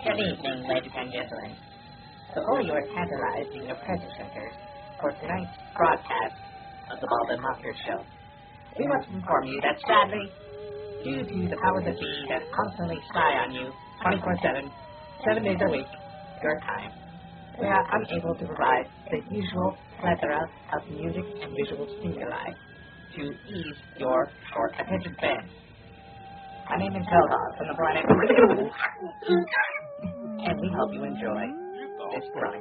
Good evening, ladies and gentlemen. Before you are tantalized in your present centers for tonight's broadcast of the Bald and Bonkers show, we must inform you that sadly, due to the powers that be that constantly spy on you 24/7, 7 days a week, your time, we are unable to provide the usual plethora of music and visual stimuli to ease your short attention span. My name is Zeldar from the planet and we hope you enjoy this broadcast.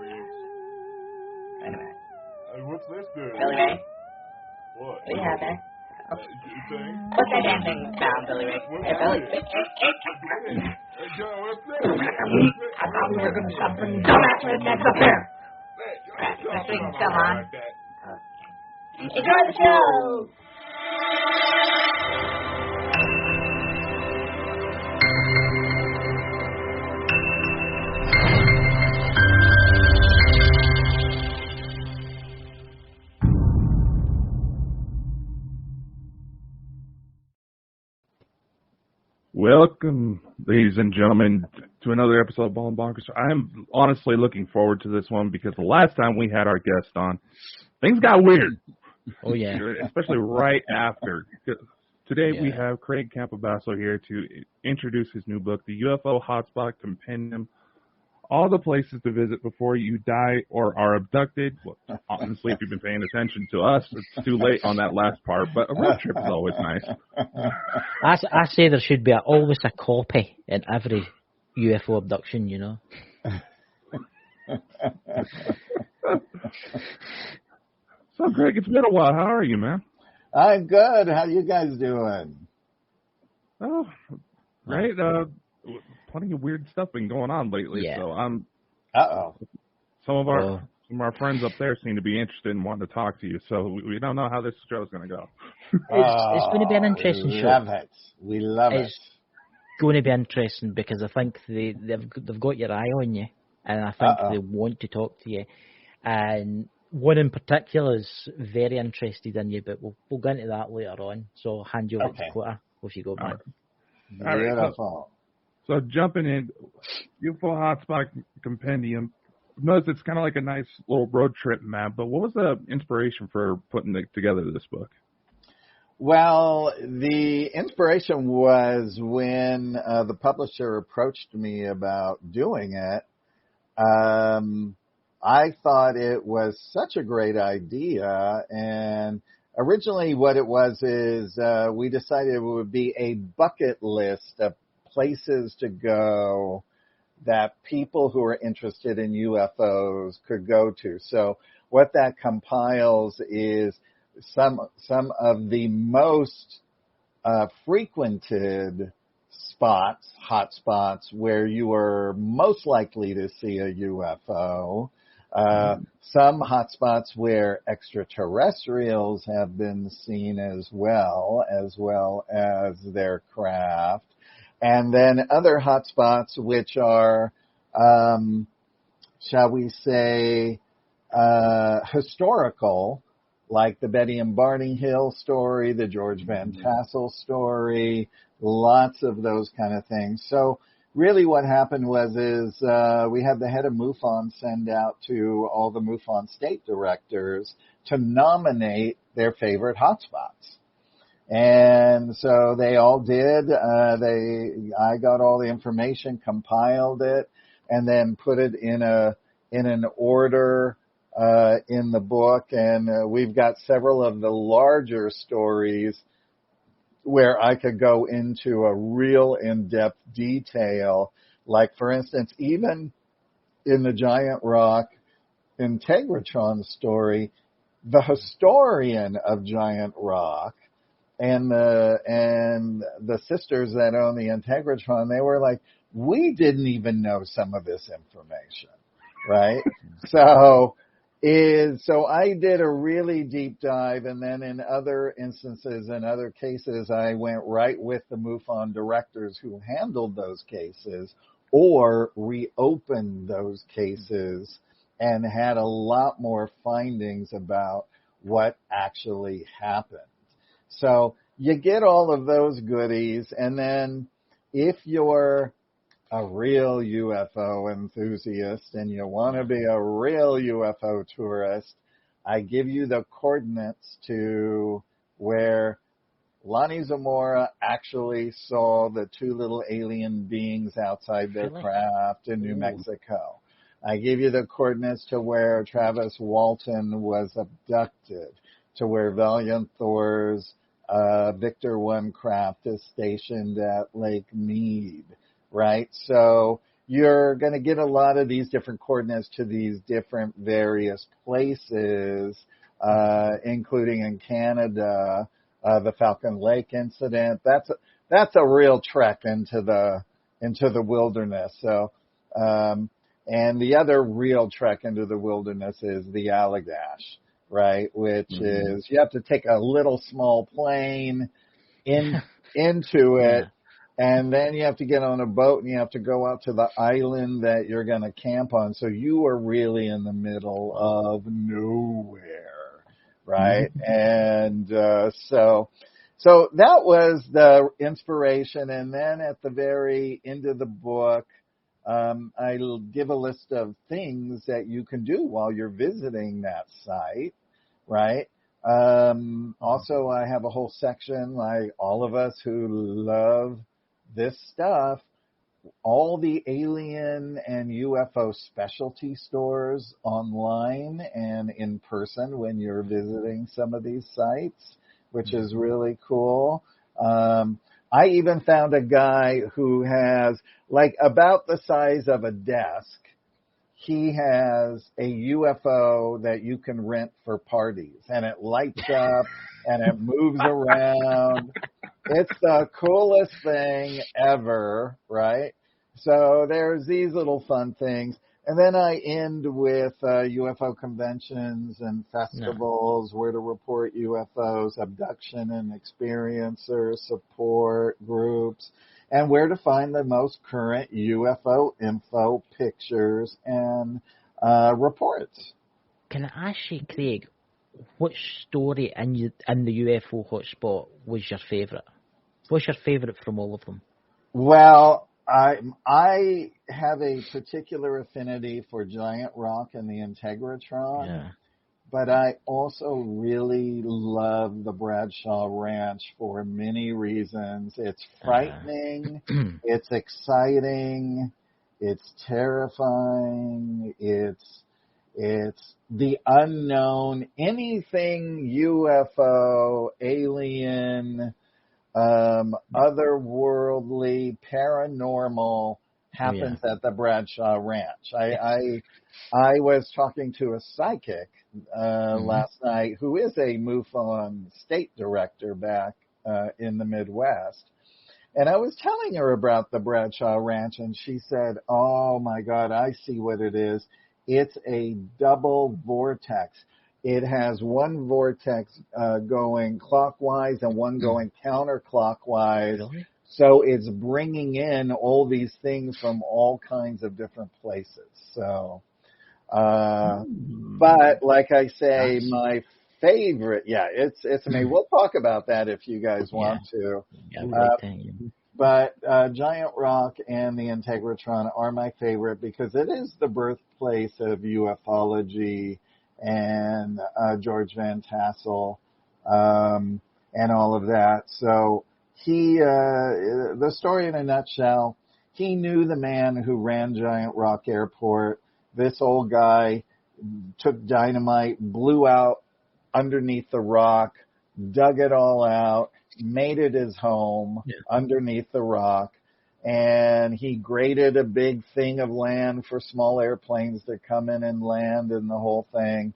Wait a minute. Hey, what's this dude? Billy Ray? What? What do you have there? You think? Put that damn thing down, Billy Ray. What's Hey, Billy. this? Hey, John, what's this? I thought we were going to stop bringing dumbass rednecks up here. Alright, this thing's still on. Enjoy the show! Welcome, ladies and gentlemen, to another episode of Bald and Bonkers. I'm honestly looking forward to this one because the last time we had our guest on, things got weird. Oh, yeah. Especially right after. Today we have Craig Campobasso here to introduce his new book, the UFO Hotspot Compendium, all the places to visit before you die or are abducted. Well, honestly, if you've been paying attention to us, it's too late on that last part, but a road trip is always nice. I say there should be always a copy in every UFO abduction, you know. So, Greg, it's been a while. How are you, man? I'm good. How you guys doing? Oh, right. Plenty of weird stuff been going on lately. Yeah. So some of our friends up there seem to be interested in wanting to talk to you. So we don't know how this show is going to go. It's going to be an interesting show. We love it. It's going to be interesting because I think they've got your eye on you, and I think they want to talk to you. And one in particular is very interested in you, but we'll get into that later on. So hand you over to Twitter if you go back. All right. So jumping in, UFO Hotspot Compendium. Notice it's kind of like a nice little road trip map, but what was the inspiration for putting together this book? Well, the inspiration was when the publisher approached me about doing it. I thought it was such a great idea, and originally what it was is we decided it would be a bucket list of places to go that people who are interested in UFOs could go to. So what that compiles is some of the most frequented spots, hot spots, where you are most likely to see a UFO. Some hot spots where extraterrestrials have been seen as well as their craft. And then other hotspots which are, shall we say, historical, like the Betty and Barney Hill story, the George Van Tassel story, lots of those kind of things. So really what happened was we had the head of MUFON send out to all the MUFON state directors to nominate their favorite hotspots. And so they all did. I got all the information, compiled it, and then put it in an order in the book. And we've got several of the larger stories where I could go into a real in-depth detail. Like, for instance, even in the Giant Rock Integratron story, the historian of Giant Rock and the sisters that own the Integratron, they were like, we didn't even know some of this information, right? So I did a really deep dive, and then in other instances and other cases, I went right with the MUFON directors who handled those cases or reopened those cases and had a lot more findings about what actually happened. So you get all of those goodies, and then if you're a real UFO enthusiast and you want to be a real UFO tourist, I give you the coordinates to where Lonnie Zamora actually saw the two little alien beings outside their craft in New Mexico. I give you the coordinates to where Travis Walton was abducted, to where Valiant Thor's Victor 1 craft is stationed at Lake Mead, right? So you're going to get a lot of these different coordinates to these different various places, including in Canada, the Falcon Lake incident. That's a real trek into the wilderness. So, and the other real trek into the wilderness is the Allagash, right? Which is, you have to take a little small plane into it. And then you have to get on a boat and you have to go out to the island that you're going to camp on. So you are really in the middle of nowhere, right? And so that was the inspiration. And then at the very end of the book, I'll give a list of things that you can do while you're visiting that site, right? Also, I have a whole section, like all of us who love this stuff, all the alien and UFO specialty stores online and in person when you're visiting some of these sites, which is really cool. I even found a guy who has, like, about the size of a desk. He has a UFO that you can rent for parties, and it lights up and it moves around. It's the coolest thing ever, right? So there's these little fun things. And then I end with UFO conventions and festivals, where to report UFOs, abduction and experiencer support groups, and where to find the most current UFO info, pictures, and reports. Can I ask you, Craig, which story in the UFO hotspot was your favourite? What's your favourite from all of them? Well, I have a particular affinity for Giant Rock and the Integratron, but I also really love the Bradshaw Ranch for many reasons. It's frightening, it's exciting, it's terrifying, it's the unknown, anything UFO, alien, otherworldly, paranormal happens at the Bradshaw Ranch. I was talking to a psychic last night who is a MUFON state director back in the Midwest. And I was telling her about the Bradshaw Ranch, and she said, "Oh, my God, I see what it is. It's a double vortex. It has one vortex going clockwise and one going counterclockwise. Really? So it's bringing in all these things from all kinds of different places." So, but like I say, my favorite, it's amazing. We'll talk about that if you guys want to. But Giant Rock and the Integratron are my favorite because it is the birthplace of ufology and George Van Tassel and all of that. So he, the story in a nutshell, he knew the man who ran Giant Rock Airport. This old guy took dynamite, blew out underneath the rock, dug it all out, made it his home underneath the rock, and he graded a big thing of land for small airplanes to come in and land and the whole thing.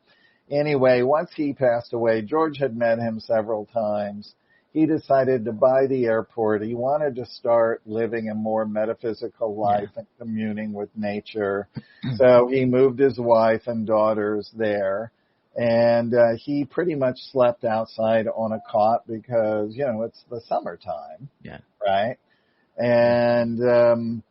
Anyway, once he passed away, George had met him several times. He decided to buy the airport. He wanted to start living a more metaphysical life and communing with nature. So he moved his wife and daughters there. And he pretty much slept outside on a cot because, it's the summertime. Yeah. Right? And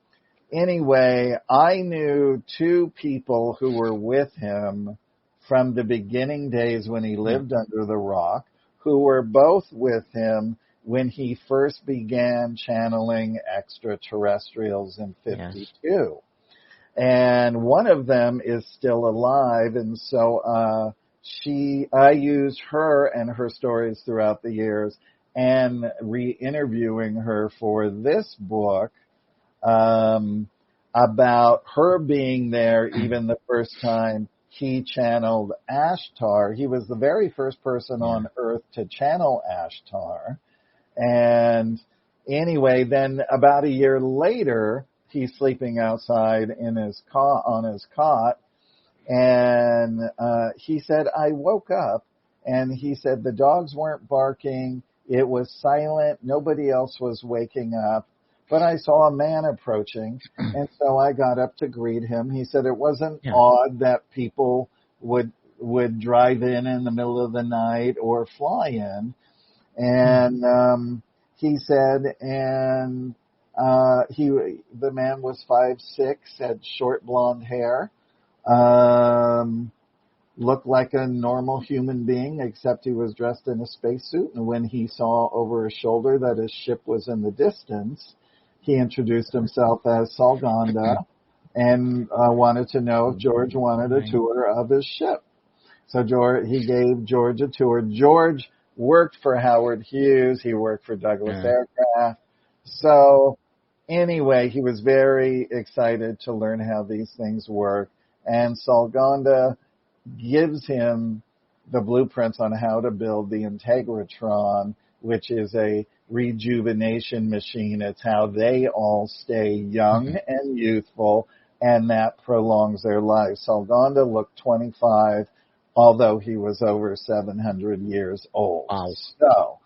anyway, I knew two people who were with him from the beginning days when he lived under the rock, who were both with him when he first began channeling extraterrestrials in 52. Yes. And one of them is still alive, and so I used her and her stories throughout the years, and re-interviewing her for this book about her being there even the first time he channeled Ashtar. He was the very first person on Earth to channel Ashtar. And anyway, then about a year later, he's sleeping outside in his on his cot, and he said, I woke up, and he said the dogs weren't barking, it was silent, nobody else was waking up, but I saw a man approaching, and so I got up to greet him. He said it wasn't odd that people would drive in the middle of the night or fly in, and he said, and the man was 5'6", had short blonde hair, looked like a normal human being, except he was dressed in a spacesuit. And when he saw over his shoulder that his ship was in the distance, he introduced himself as Salganda and wanted to know if George wanted a tour of his ship. So he gave George a tour. George worked for Howard Hughes. He worked for Douglas Aircraft. So anyway, he was very excited to learn how these things work. And Salganda gives him the blueprints on how to build the Integratron, which is a rejuvenation machine. It's how they all stay young and youthful, and that prolongs their life. Salganda looked 25, although he was over 700 years old. Wow.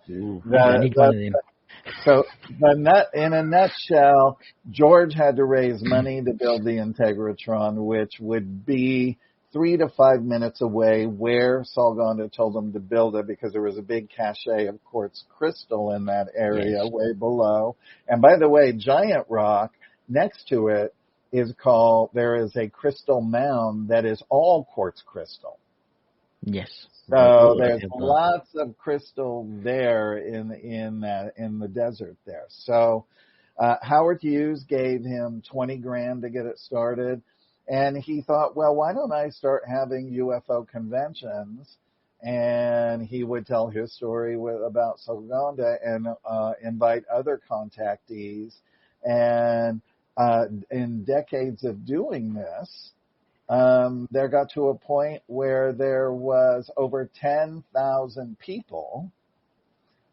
So, in a nutshell, George had to raise money to build the Integratron, which would be 3 to 5 minutes away where Salganda told him to build it, because there was a big cache of quartz crystal in that area way below. And by the way, Giant Rock next to it there is a crystal mound that is all quartz crystal. Yes. So there's lots of crystal there in the desert there. So Howard Hughes gave him $20,000 to get it started, and he thought, well, why don't I start having UFO conventions? And he would tell his story about Salganda and invite other contactees. And in decades of doing this, there got to a point where there was over 10,000 people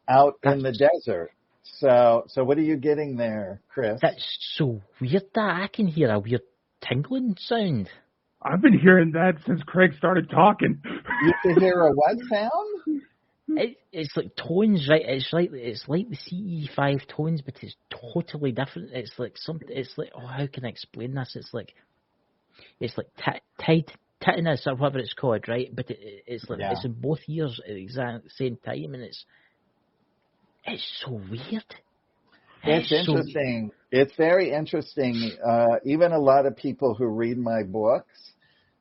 out in the desert. So what are you getting there, Chris? That's so weird that I can hear a weird tingling sound. I've been hearing that since Craig started talking. You can hear a what sound? It's like tones, right? It's like the CE5 tones, but it's totally different. It's like how can I explain this? It's like tinnitus or whatever it's called, right? But it's like it's in both ears at the exact same time, and it's so weird. It's interesting. It's very interesting. Even a lot of people who read my books,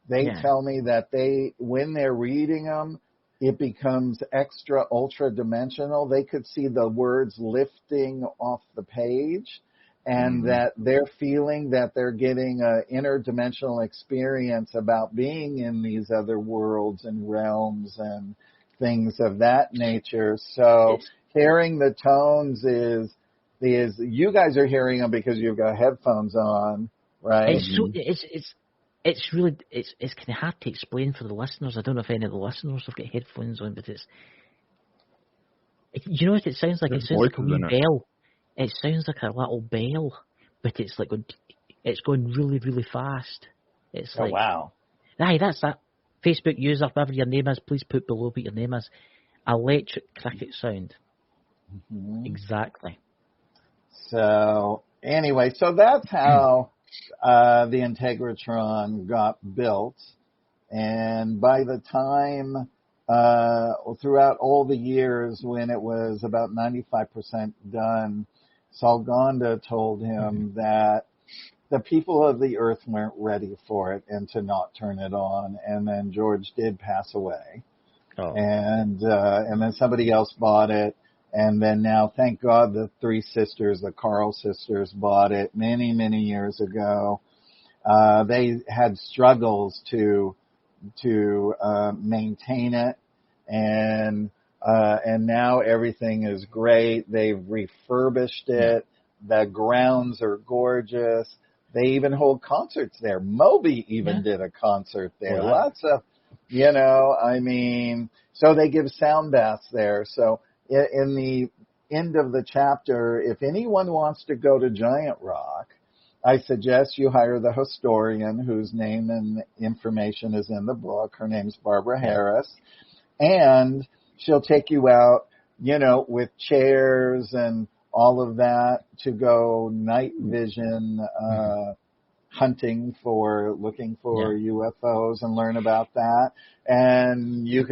they tell me that when they're reading them, it becomes extra ultra dimensional. They could see the words lifting off the page, and that they're feeling that they're getting an interdimensional experience about being in these other worlds and realms and things of that nature. So hearing the tones is you guys are hearing them because you've got headphones on, right? It's really kind of hard to explain for the listeners. I don't know if any of the listeners have got headphones on, but you know what it sounds like? It sounds like a wee bell. It sounds like a little bell, but it's like it's going really, really fast. It's like, wow. Aye, that's that. Facebook user, whatever your name is, please put below what your name is. Electric cricket sound. Mm-hmm. Exactly. So anyway, that's how the Integratron got built, and by the time throughout all the years when it was about 95% done, Salganda told him that the people of the earth weren't ready for it and to not turn it on. And then George did pass away. And then somebody else bought it. And then now, thank God, the three sisters, the Carl sisters, bought it many, many years ago. They had struggles to maintain it, and now everything is great. They've refurbished it. The grounds are gorgeous. They even hold concerts there. Moby even did a concert there. Wow. Lots of, so they give sound baths there. So in the end of the chapter, if anyone wants to go to Giant Rock, I suggest you hire the historian whose name and information is in the book. Her name's Barbara Harris. And she'll take you out, with chairs and all of that to go night vision looking for UFOs and learn about that. And you have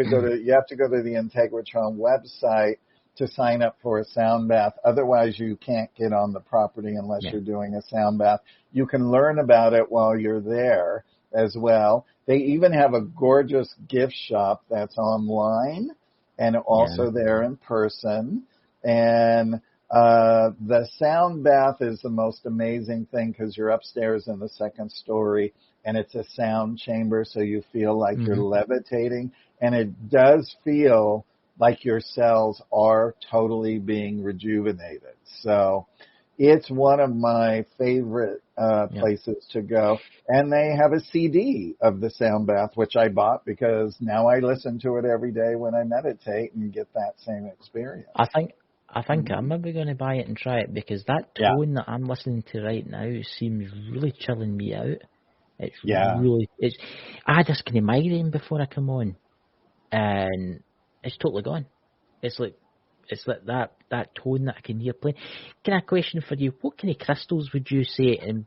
to go to the Integratron website to sign up for a sound bath. Otherwise, you can't get on the property unless you're doing a sound bath. You can learn about it while you're there as well. They even have a gorgeous gift shop that's online and also there in person. And the sound bath is the most amazing thing because you're upstairs in the second story and it's a sound chamber, so you feel like you're levitating. And it does feel like your cells are totally being rejuvenated. So it's one of my favorite places to go. And they have a CD of the sound bath, which I bought because now I listen to it every day when I meditate and get that same experience. I think I'm maybe going to buy it and try it because that tone that I'm listening to right now seems really chilling me out. It's really, I had this kind of migraine before I come on, and it's totally gone. It's like that tone that I can hear playing. Can I question for you? What kind of crystals would you say, and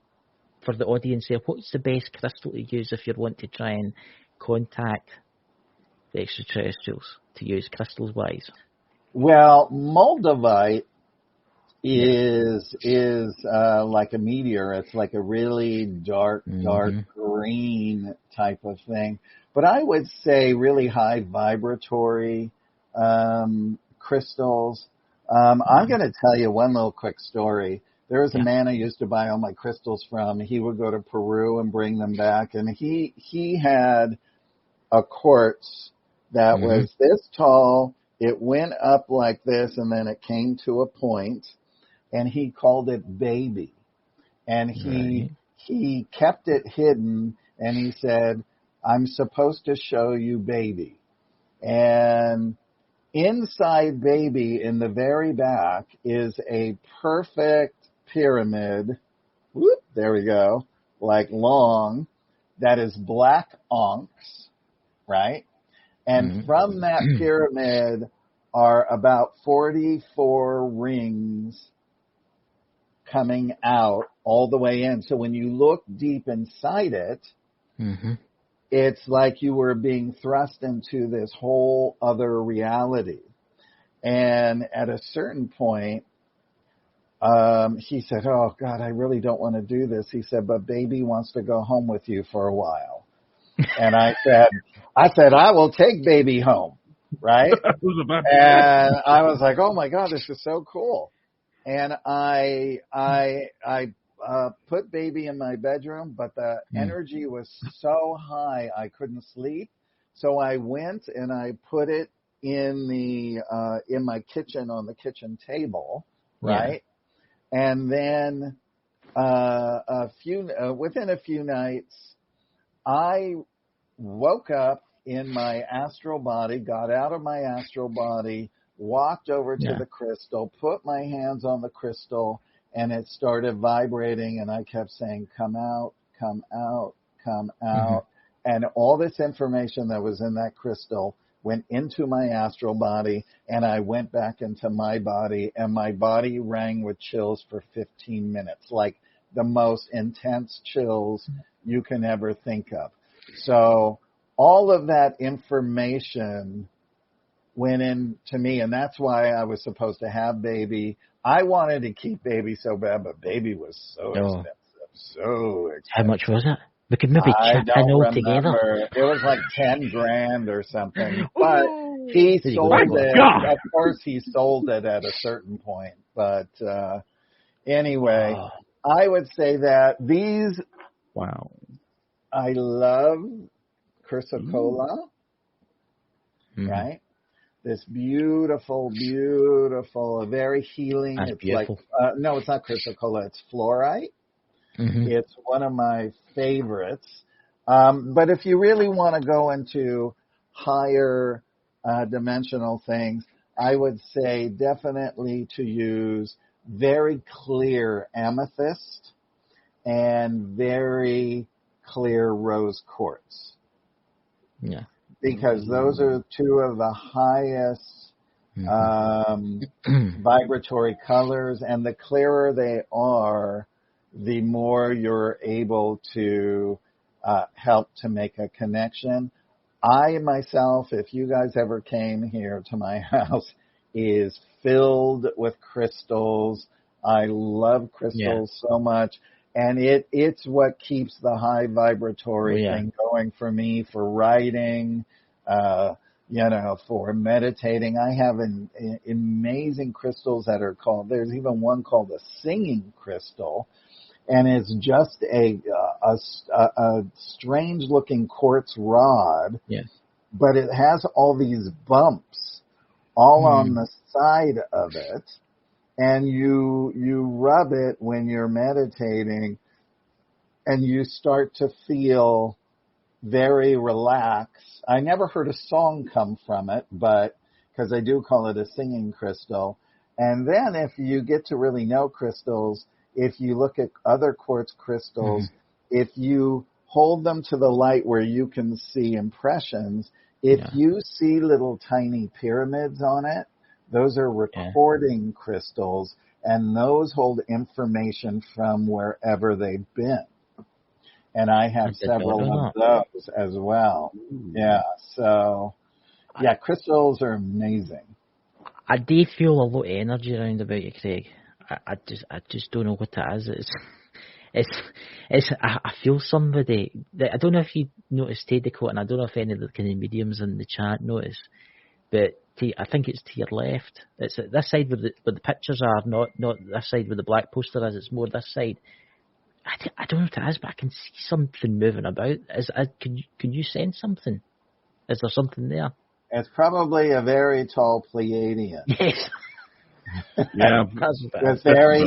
for the audience here, what's the best crystal to use if you want to try and contact the extraterrestrials to use crystals wise? Well, Moldavite is like a meteor. It's like a really dark green type of thing. But I would say really high vibratory crystals. I'm going to tell you one little quick story. There was a man I used to buy all my crystals from. He would go to Peru and bring them back, and he had a quartz that was this tall. It went up like this, and then it came to a point, and he called it Baby. And he kept it hidden, and he said, I'm supposed to show you Baby. And inside Baby, in the very back, is a perfect pyramid. Whoop, there we go. Like long. That is black onyx, right? And from that pyramid are about 44 rings coming out all the way in. So when you look deep inside it, it's like you were being thrust into this whole other reality. And at a certain point, he said, oh, God, I really don't want to do this. He said, but Baby wants to go home with you for a while. And I said, I will take Baby home, right? And I was like, oh my God, this is so cool. And I put Baby in my bedroom, but the energy was so high I couldn't sleep. So I went and I put it in my kitchen on the kitchen table, right? And then within a few nights, I woke up in my astral body, got out of my astral body, walked over to the crystal, put my hands on the crystal, and it started vibrating, and I kept saying, come out, come out, come out. And all this information that was in that crystal went into my astral body, and I went back into my body, and my body rang with chills for 15 minutes, like the most intense chills you can ever think of. So all of that information went into me, and that's why I was supposed to have Baby. I wanted to keep Baby so bad, but Baby was so expensive. So expensive. How much was it? We could maybe I chip in don't all together. remember. It was like 10 grand or something. But he There you go, sold Nicholas. it. God. Of course, he sold it at a certain point. But anyway, Oh, I would say that these, Wow. I love chrysocolla, mhm. right? This beautiful, very healing. That's It's beautiful. like, no, it's not chrysocolla. It's fluorite. Mhm. It's one of my favorites. But if you really want to go into higher dimensional things, I would say definitely to use very clear amethyst and very clear rose quartz, Yeah. because those are two of the highest vibratory colors, and the clearer they are, the more you're able to help to make a connection. I myself, if you guys ever came here to my house, is filled with crystals. I love crystals so much. And it's what keeps the high vibratory thing going for me, for writing, for meditating. I have amazing crystals that are called, there's even one called a singing crystal. And it's just a strange looking quartz rod. Yes. But it has all these bumps all on the side of it. And you rub it when you're meditating, and you start to feel very relaxed. I never heard a song come from it, but because I do call it a singing crystal. And then if you get to really know crystals, if you look at other quartz crystals, if you hold them to the light where you can see impressions, if you see little tiny pyramids on it, those are recording crystals, and those hold information from wherever they've been. And I have several of those as well. Yeah, so, crystals are amazing. I do feel a lot of energy around about you, Craig. I just don't know what it is. I feel somebody. I don't know if you noticed Teddy Coat, and I don't know if any of the kind of mediums in the chat notice, but I think it's to your left. It's this side where the pictures are, not this side where the black poster is. It's more this side. I don't know what it is, but I can see something moving about. Can you sense something? Is there something there? It's probably a very tall Pleiadian. Yes. Yeah. with very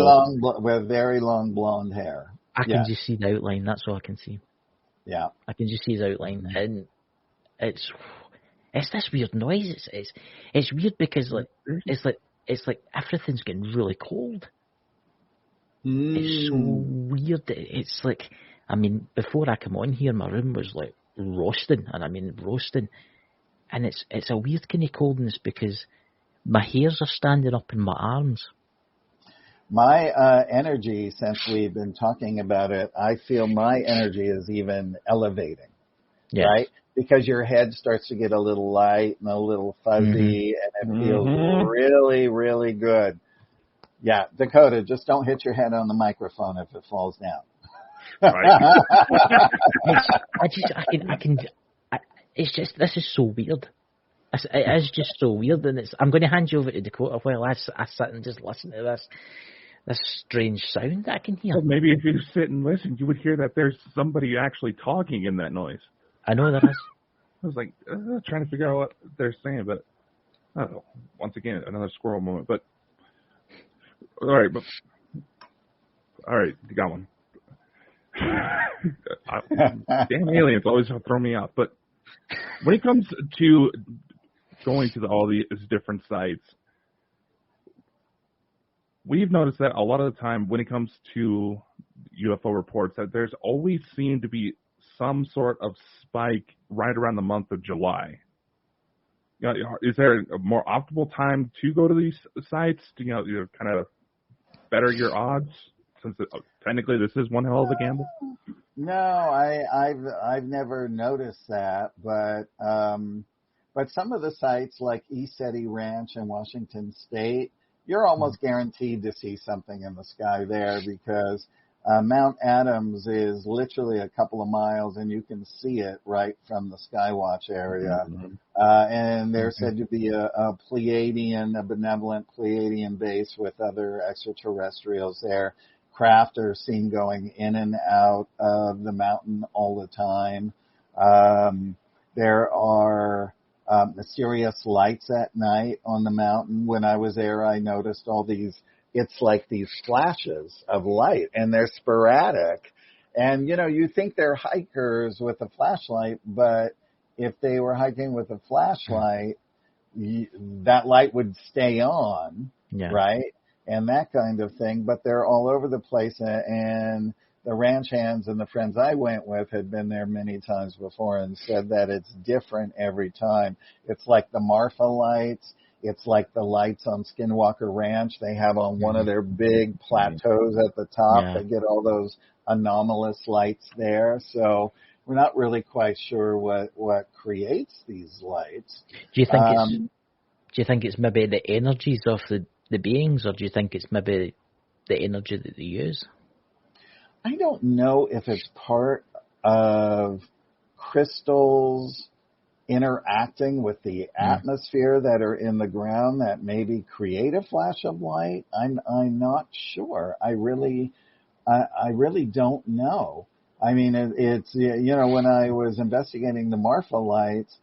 long blonde hair. I can just see the outline. That's all I can see. Yeah. I can just see his outline, and it's this weird noise. It's weird because it's like everything's getting really cold. It's so weird. It's like, I mean, before I come on here, my room was like roasting, and I mean roasting, and it's a weird kind of coldness because my hairs are standing up in my arms. My energy, since we've been talking about it, I feel my energy is even elevating, right? Because your head starts to get a little light and a little fuzzy, and it feels really, really good. Yeah, Dakota, just don't hit your head on the microphone if it falls down. Right. This is so weird. It is just so weird, and I'm going to hand you over to Dakota while I sit and just listen to this strange sound that I can hear. Well, maybe if you sit and listen, you would hear that there's somebody actually talking in that noise. I know there is. I was like trying to figure out what they're saying, but I don't know. Once again, another squirrel moment. But all right, you got one. Damn aliens always throw me off. But when it comes to going to all these different sites, we've noticed that a lot of the time when it comes to UFO reports, that there's always seemed to be some sort of spike right around the month of July. Is there a more optimal time to go to these sites to kind of better your odds, since technically this is one hell of a gamble? No, I've never noticed that, but some of the sites like ESETI Ranch in Washington State, you're almost guaranteed to see something in the sky there, because Mount Adams is literally a couple of miles, and you can see it right from the Skywatch area. And there's said to be a benevolent Pleiadian base with other extraterrestrials there. Craft are seen going in and out of the mountain all the time. There are mysterious lights at night on the mountain. When I was there, I noticed all these, it's like these flashes of light, and they're sporadic. And, you know, you think they're hikers with a flashlight, but if they were hiking with a flashlight, that light would stay on, right? And that kind of thing. But they're all over the place, and the ranch hands and the friends I went with had been there many times before and said that it's different every time. It's like the Marfa lights. It's like the lights on Skinwalker Ranch. They have on one of their big plateaus at the top. They get all those anomalous lights there. So we're not really quite sure what creates these lights. Do you think it's maybe the energies of the beings, or do you think it's maybe the energy that they use? I don't know if it's part of crystals interacting with the atmosphere that are in the ground that maybe create a flash of light. I'm not sure. I really don't know. I mean, it's, you know, when I was investigating the Marfa lights,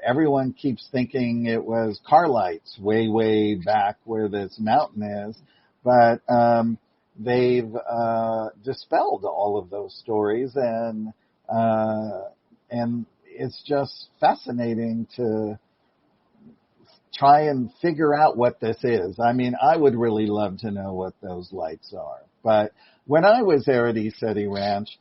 everyone keeps thinking it was car lights way back where this mountain is, but they've dispelled all of those stories, and it's just fascinating to try and figure out what this is. I mean, I would really love to know what those lights are. But when I was there at East Ranch,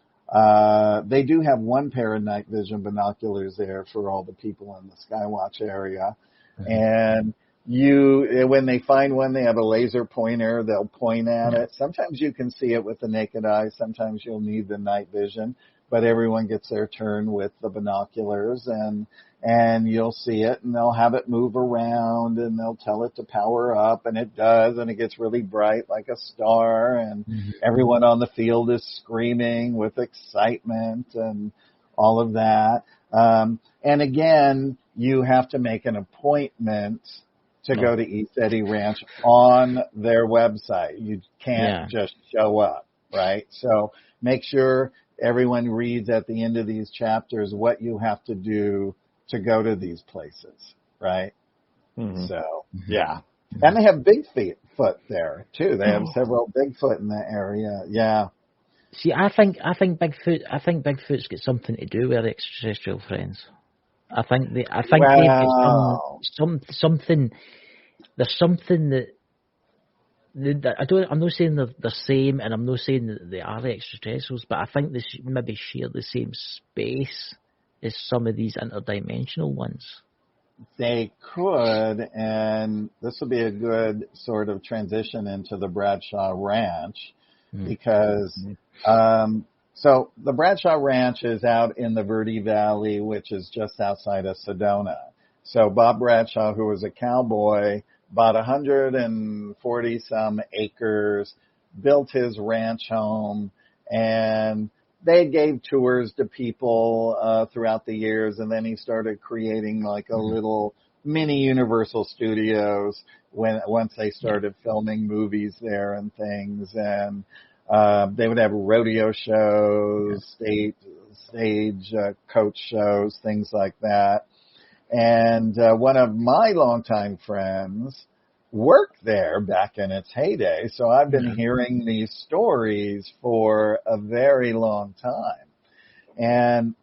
they do have one pair of night vision binoculars there for all the people in the Skywatch area. And when they find one, they have a laser pointer. They'll point at it. Sometimes you can see it with the naked eye. Sometimes you'll need the night vision. But everyone gets their turn with the binoculars, and you'll see it, and they'll have it move around, and they'll tell it to power up, and it does, and it gets really bright like a star, and everyone on the field is screaming with excitement and all of that. And again, you have to make an appointment to go to East Eddy Ranch on their website. You can't just show up, right? So make sure everyone reads at the end of these chapters what you have to do to go to these places, right? So, and they have Bigfoot there too. They have several Bigfoot in the area. Yeah. See, I think Bigfoot's got something to do with extraterrestrial friends. I think they've got something. There's something that. I'm not saying they're the same, and I'm not saying that they are extraterrestrials, but I think they maybe share the same space as some of these interdimensional ones. They could, and this will be a good sort of transition into the Bradshaw Ranch, because so the Bradshaw Ranch is out in the Verde Valley, which is just outside of Sedona. So Bob Bradshaw, who was a cowboy, bought 140 some acres, built his ranch home, and they gave tours to people throughout the years, and then he started creating like a little mini Universal Studios once they started filming movies there and things, and they would have rodeo shows, stage coach shows, things like that. And one of my longtime friends worked there back in its heyday, so I've been hearing these stories for a very long time. And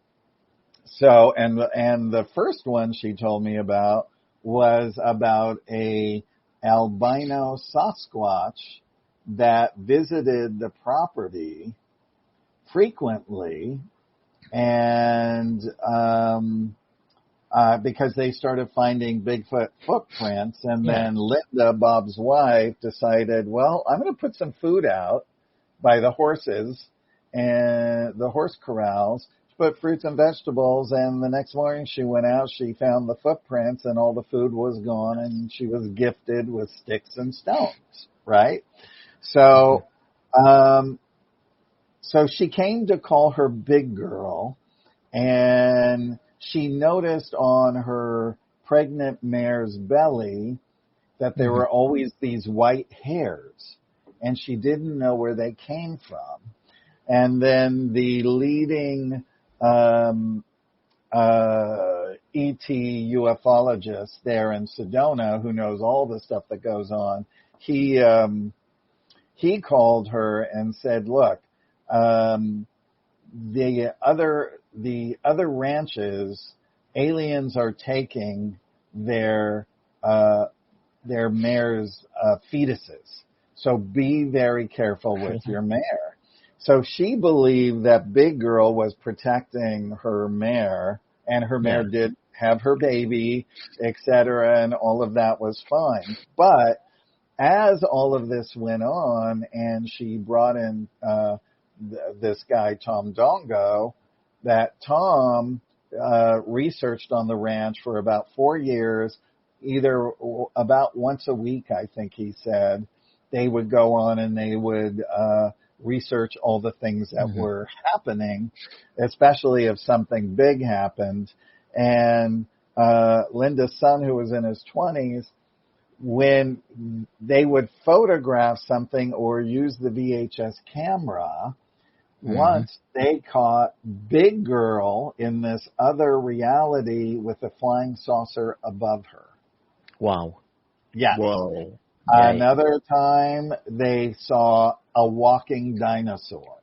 so, and the first one she told me about was about a albino Sasquatch that visited the property frequently, and because they started finding Bigfoot footprints, and then Linda, Bob's wife, decided, well, I'm going to put some food out by the horses and the horse corrals, put fruits and vegetables, and the next morning she went out, she found the footprints, and all the food was gone, and she was gifted with sticks and stones, right? So So she came to call her Big Girl, and she noticed on her pregnant mare's belly that there were always these white hairs, and she didn't know where they came from. And then the leading ET ufologist there in Sedona, who knows all the stuff that goes on, he called her and said, "Look, the other ranches, aliens are taking their mare's fetuses. So be very careful with your mare." So she believed that Big Girl was protecting her mare, and her mare did have her baby, etc., and all of that was fine. But as all of this went on, and she brought in this guy, Tom Dongo, that Tom researched on the ranch for about 4 years, either about once a week, I think he said. They would go on and they would research all the things that were happening, especially if something big happened. And Linda's son, who was in his 20s, when they would photograph something or use the VHS camera, once they caught Big Girl in this other reality with a flying saucer above her. Wow. Yeah. Whoa. Another time they saw a walking dinosaur,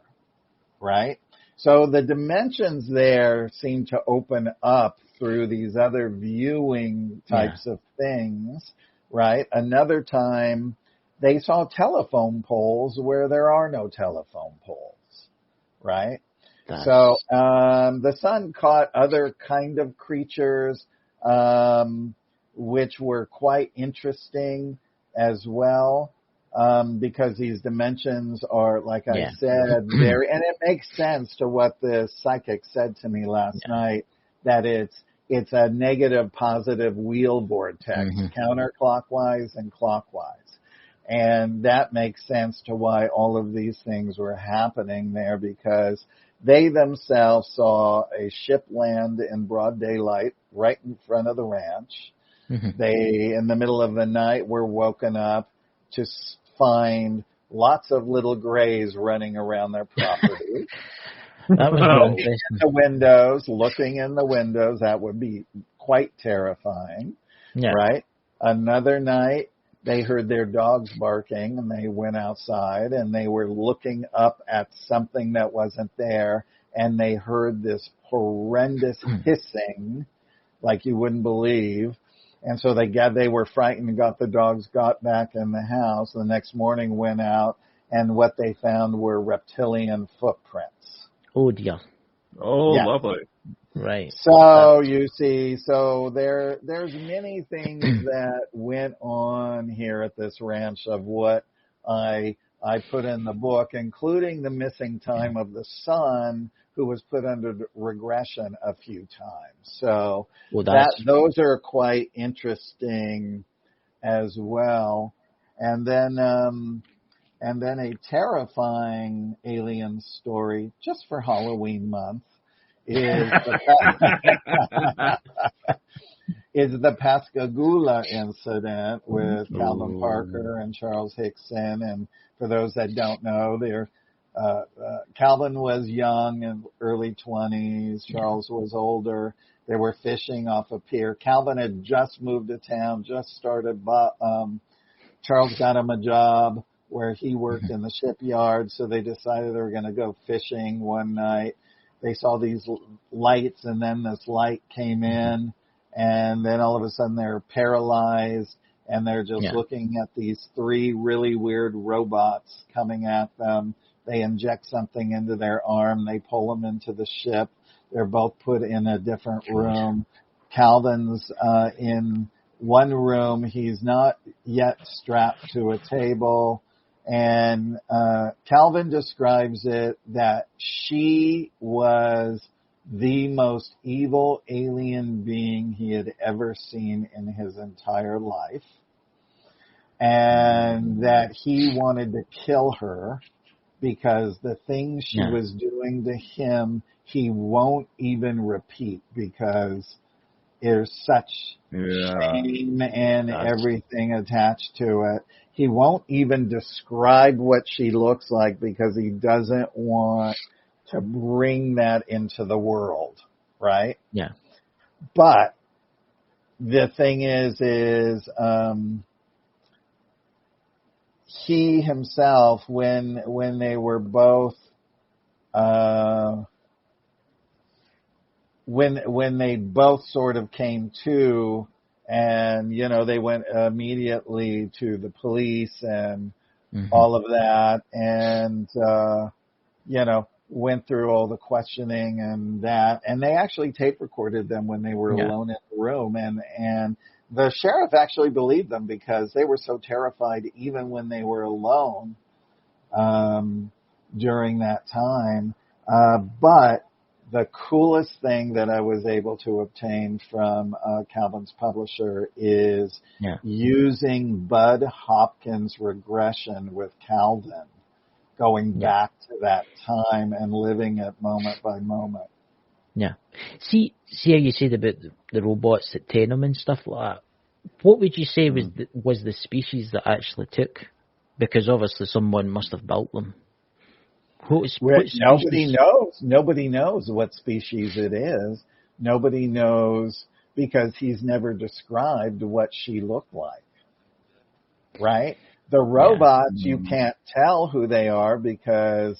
right? So the dimensions there seem to open up through these other viewing types of things, right? Another time they saw telephone poles where there are no telephone poles, right? So the son caught other kind of creatures, which were quite interesting as well, because these dimensions are, like I said, very, and it makes sense to what the psychic said to me last night, that it's a negative positive wheel vortex, counterclockwise and clockwise. And that makes sense to why all of these things were happening there, because they themselves saw a ship land in broad daylight right in front of the ranch. They, in the middle of the night, were woken up to find lots of little grays running around their property. That was looking in the windows, that would be quite terrifying, Yeah. right? Another night, they heard their dogs barking, and they went outside, and they were looking up at something that wasn't there, and they heard this horrendous hissing, like you wouldn't believe. And so they were frightened and got back in the house. The next morning went out, and what they found were reptilian footprints. Oh, dear. Oh, Yeah. lovely. Right. So you see, so there's many things that went on here at this ranch of what I put in the book, including the missing time of the son, who was put under regression a few times. So those are quite interesting as well. And then a terrifying alien story just for Halloween month is the Pascagoula incident with Calvin Parker and Charles Hickson. And for those that don't know, Calvin was young in early 20s. Charles was older. They were fishing off a pier. Calvin had just moved to town, just started. Charles got him a job where he worked in the shipyard, so they decided they were going to go fishing one night. They saw these lights, and then this light came in, and then all of a sudden they're paralyzed, and they're just looking at these three really weird robots coming at them. They inject something into their arm. They pull them into the ship. They're both put in a different room. Calvin's in one room. He's not yet strapped to a table. And Calvin describes it that she was the most evil alien being he had ever seen in his entire life. And that he wanted to kill her because the things she was doing to him, he won't even repeat because there's such shame and everything attached to it. He won't even describe what she looks like because he doesn't want to bring that into the world, right? Yeah. But the thing is he himself, when they were both, when they both sort of came to, and, you know, they went immediately to the police and all of that, and, you know, went through all the questioning and that, and they actually tape recorded them when they were alone in the room, and the sheriff actually believed them because they were so terrified even when they were alone during that time. But the coolest thing that I was able to obtain from Calvin's publisher is using Bud Hopkins' regression with Calvin, going back to that time and living it moment by moment. Yeah. See how you said about the robots that tame them and stuff like that. What would you say was the species that actually took? Because obviously someone must have built them. Nobody knows. Nobody knows what species it is. Nobody knows because he's never described what she looked like. Right? The robots, you can't tell who they are because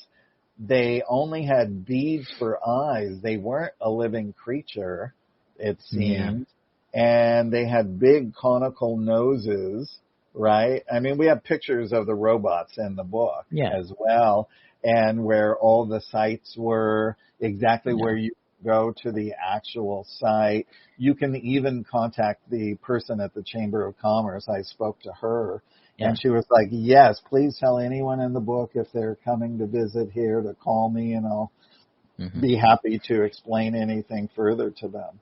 they only had beads for eyes. They weren't a living creature, it seemed. And they had big conical noses, right? I mean, we have pictures of the robots in the book as well, and where all the sites were, exactly where you go to the actual site. You can even contact the person at the Chamber of Commerce. I spoke to her. And she was like, yes, please tell anyone in the book if they're coming to visit here to call me, and I'll be happy to explain anything further to them.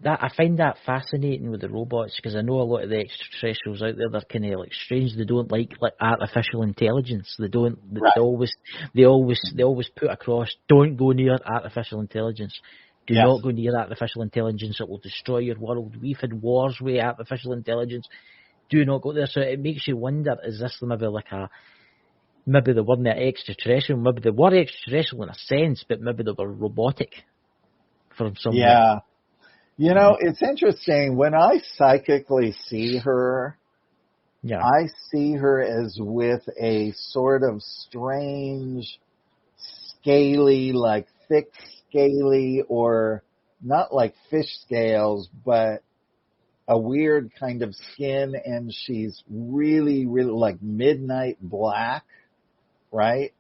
I find that fascinating with the robots because I know a lot of the extraterrestrials out there, they're kind of like strange. They don't like artificial intelligence. They don't. They always put across, don't go near artificial intelligence. Do not go near artificial intelligence. It will destroy your world. We've had wars with artificial intelligence. Do not go there. So it makes you wonder, is this maybe maybe they weren't extraterrestrial, maybe they were extraterrestrial in a sense, but maybe they were robotic from some way. You know, it's interesting. When I psychically see her, I see her as with a sort of strange, scaly, like thick scaly, or not like fish scales, but a weird kind of skin, and she's really, really like midnight black, right?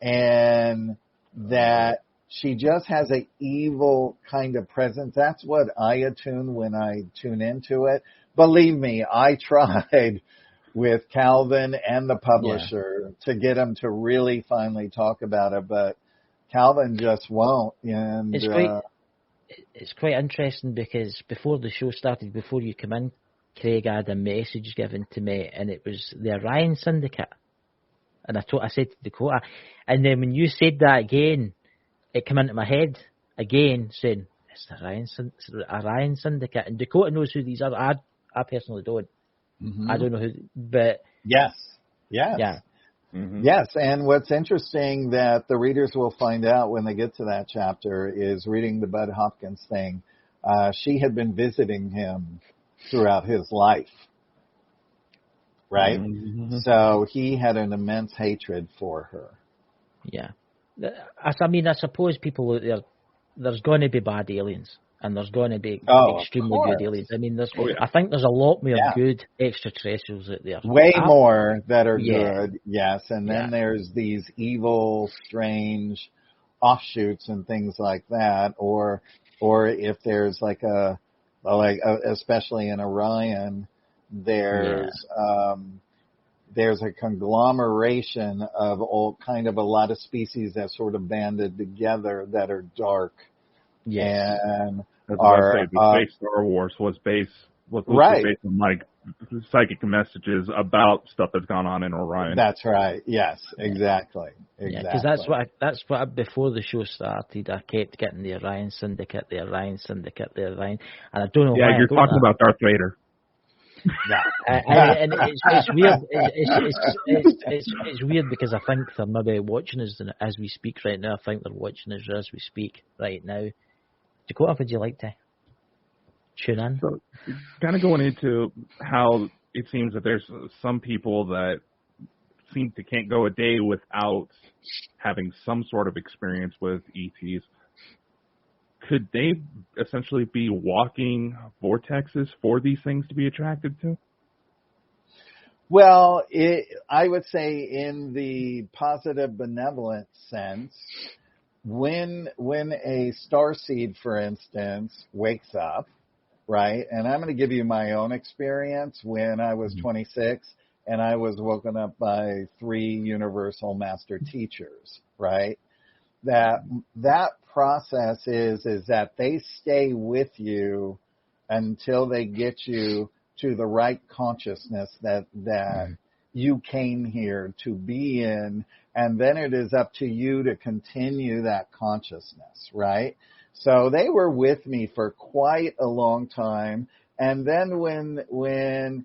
And that she just has an evil kind of presence. That's what I attune when I tune into it. Believe me, I tried with Calvin and the publisher to get him to really finally talk about it, but Calvin just won't. And it's quite interesting because before the show started, before you come in, Craig had a message given to me, and it was the Orion Syndicate. And I said to Dakota, and then when you said that again, it came into my head again, saying, it's the Orion Syndicate. And Dakota knows who these are. I personally don't. I don't know who, but... Yes. Yeah. Yes, and what's interesting that the readers will find out when they get to that chapter is reading the Bud Hopkins thing. She had been visiting him throughout his life, right? So he had an immense hatred for her. Yeah. I suppose people out there, there's going to be bad aliens. And there's going to be extremely good aliens. I mean, I think there's a lot more good extraterrestrials out there. Way more that are good, yes. And then there's these evil, strange offshoots and things like that. Or if there's especially in Orion, there's a conglomeration of all kind of a lot of species that sort of banded together that are dark. Yes. And that's what I say. The space Star Wars was based on psychic messages about stuff that's gone on in Orion. That's right. Yes, exactly. Yeah, because that's what before the show started, I kept getting the Orion Syndicate, and I don't know why. Yeah, you're talking about Darth Vader. And it's weird. It's weird because I think they're maybe watching us as we speak right now. I think they're watching us as we speak right now. Dakota, would you like to tune in? So, kind of going into how it seems that there's some people that seem to can't go a day without having some sort of experience with ETs. Could they essentially be walking vortexes for these things to be attracted to? Well, I would say in the positive benevolent sense, when a starseed, for instance, wakes up, right? And I'm going to give you my own experience when I was 26 and I was woken up by 3 universal master teachers, right? That process is that they stay with you until they get you to the right consciousness that you came here to be in, and then it is up to you to continue that consciousness, right? So they were with me for quite a long time, and then when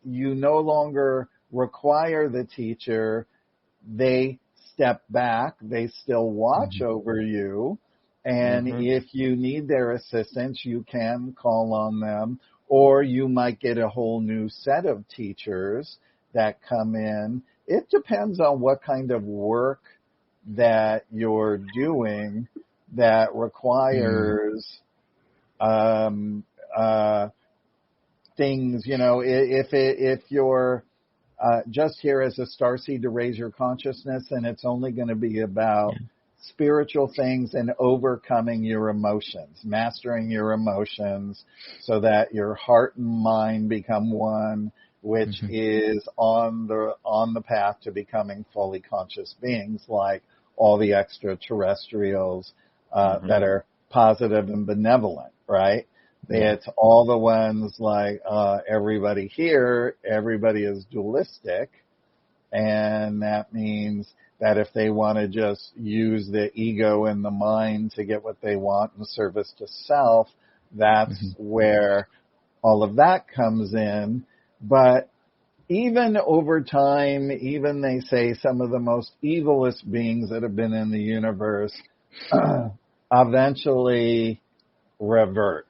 you no longer require the teacher, they step back, they still watch over you, and if you need their assistance, you can call on them, or you might get a whole new set of teachers that come in. It depends on what kind of work that you're doing that requires things, if you're just here as a starseed to raise your consciousness, and it's only going to be about spiritual things and overcoming your emotions, mastering your emotions so that your heart and mind become one, which is on the path to becoming fully conscious beings, like all the extraterrestrials that are positive and benevolent, right? It's all the ones like everybody here, everybody is dualistic, and that means that if they want to just use the ego and the mind to get what they want in service to self, that's where all of that comes in. But even over time, even they say some of the most evilest beings that have been in the universe eventually revert.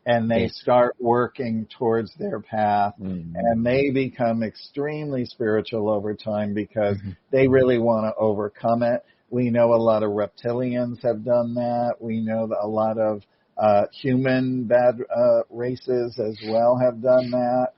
And they start working towards their path, and they become extremely spiritual over time because they really want to overcome it. We know a lot of reptilians have done that. We know that a lot of human bad races as well have done that.